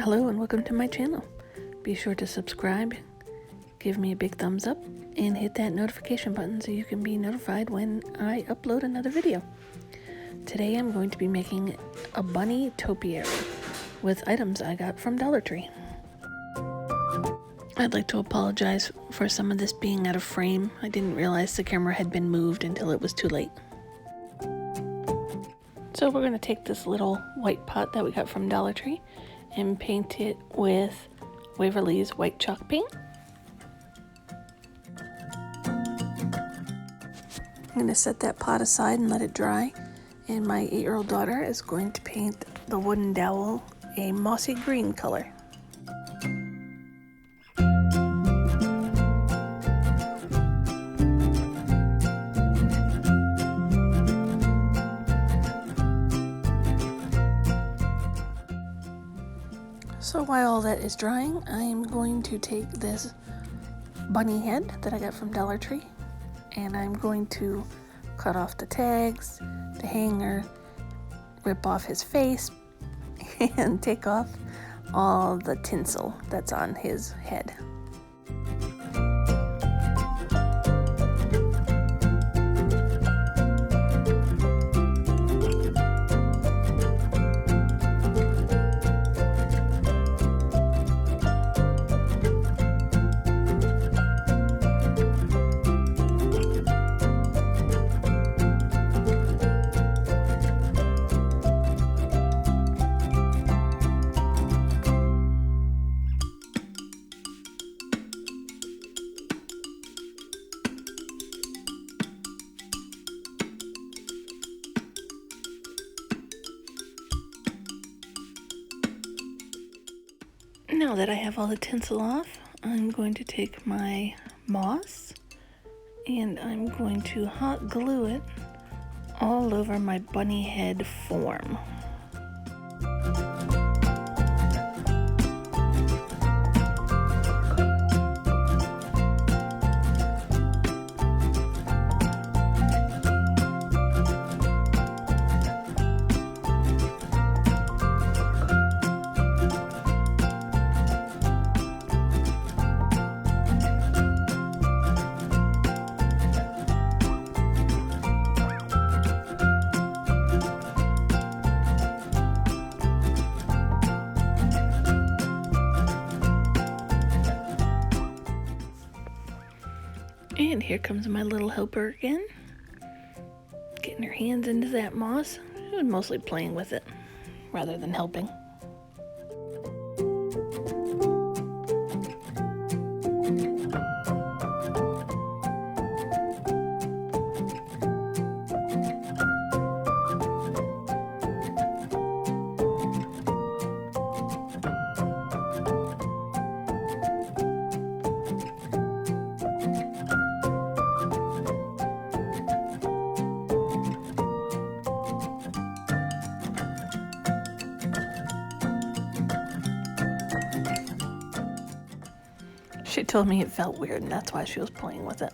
Hello and welcome to my channel. Be sure to subscribe, give me a big thumbs up, and hit that notification button so you can be notified when I upload another video. Today I'm going to be making a bunny topiary with items I got from Dollar Tree. I'd like to apologize for some of this being out of frame. I didn't realize the camera had been moved until it was too late. So we're going to take this little white pot that we got from Dollar Tree and paint it with Waverly's white chalk paint. I'm going to set that pot aside and let it dry, and my 8-year-old daughter is going to paint the wooden dowel a mossy green color. So while all that is drying, I'm going to take this bunny head that I got from Dollar Tree, and I'm going to cut off the tags, the hanger, rip off his face, and take off all the tinsel that's on his head. Now that I have all the tinsel off, I'm going to take my moss and I'm going to hot glue it all over my bunny head form. And here comes my little helper again, getting her hands into that moss. She was mostly playing with it rather than helping. She told me it felt weird, and that's why she was playing with it.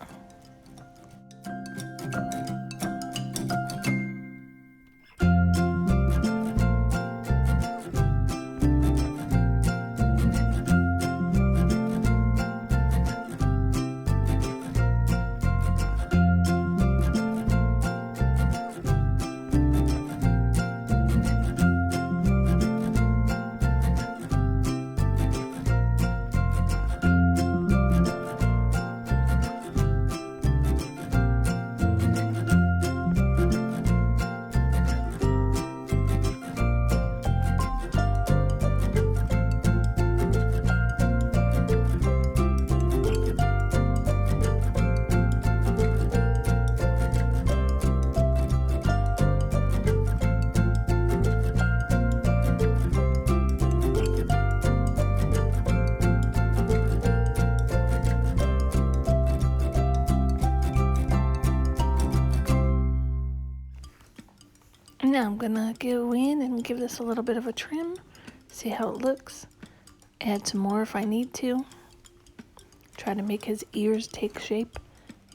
Now I'm gonna go in and give this a little bit of a trim, see how it looks, add some more if I need to, try to make his ears take shape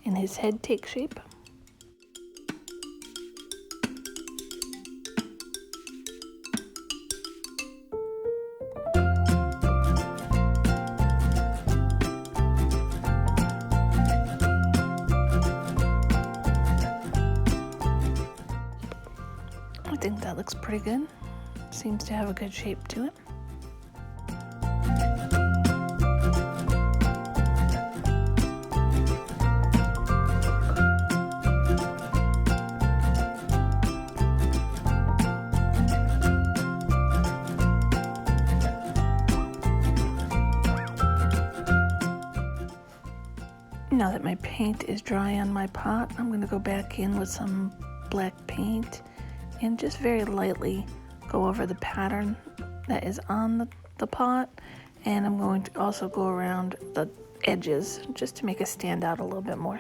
and his head take shape. looks pretty good. Seems to have a good shape to it. Now that my paint is dry on my pot, I'm going to go back in with some black paint and just very lightly go over the pattern that is on the pot, and I'm going to also go around the edges just to make it stand out a little bit more.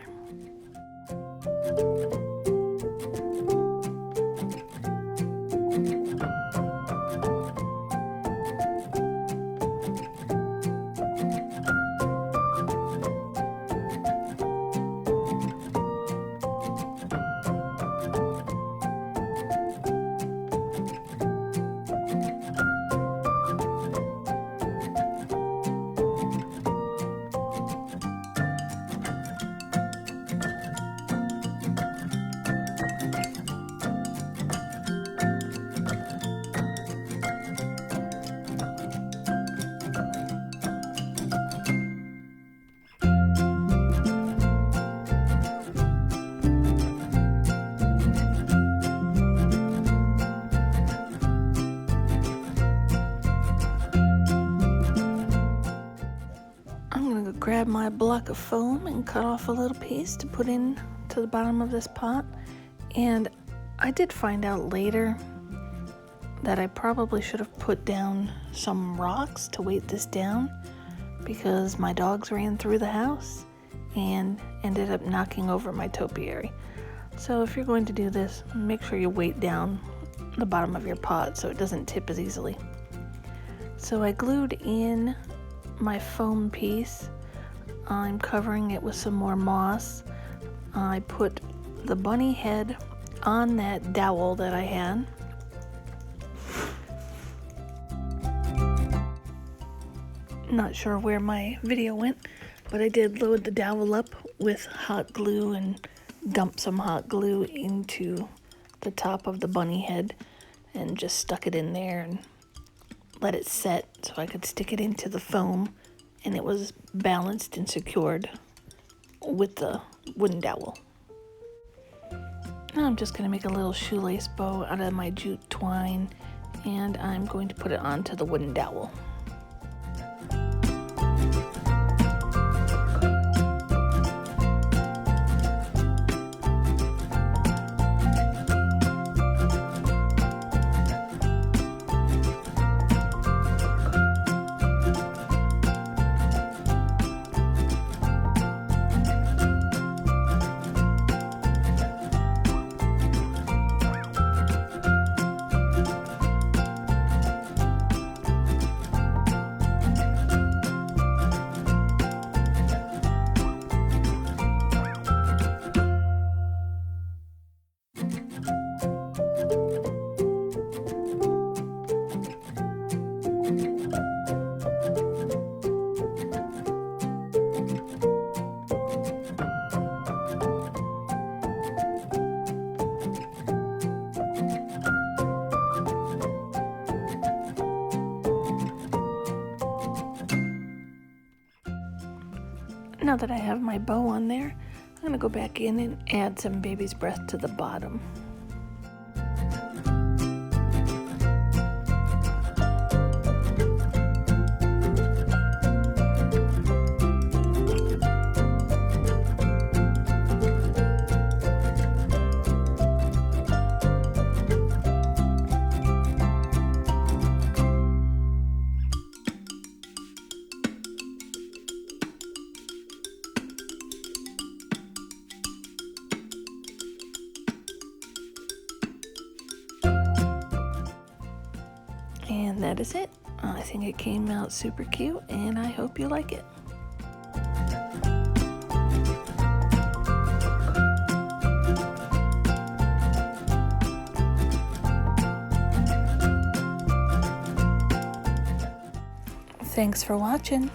Grab my block of foam and cut off a little piece to put in to the bottom of this pot. And I did find out later that I probably should have put down some rocks to weight this down, because my dogs ran through the house and ended up knocking over my topiary. So if you're going to do this, make sure you weight down the bottom of your pot so it doesn't tip as easily. So I glued in my foam piece. I'm covering it with some more moss. I put the bunny head on that dowel that I had. Not sure where my video went, but I did load the dowel up with hot glue and dump some hot glue into the top of the bunny head and just stuck it in there and let it set so I could stick it into the foam, and it was balanced and secured with the wooden dowel. Now I'm just going to make a little shoelace bow out of my jute twine, and I'm going to put it onto the wooden dowel. Now that I have my bow on there, I'm going to go back in and add some baby's breath to the bottom. And that is it. I think it came out super cute, and I hope you like it. Thanks for watching.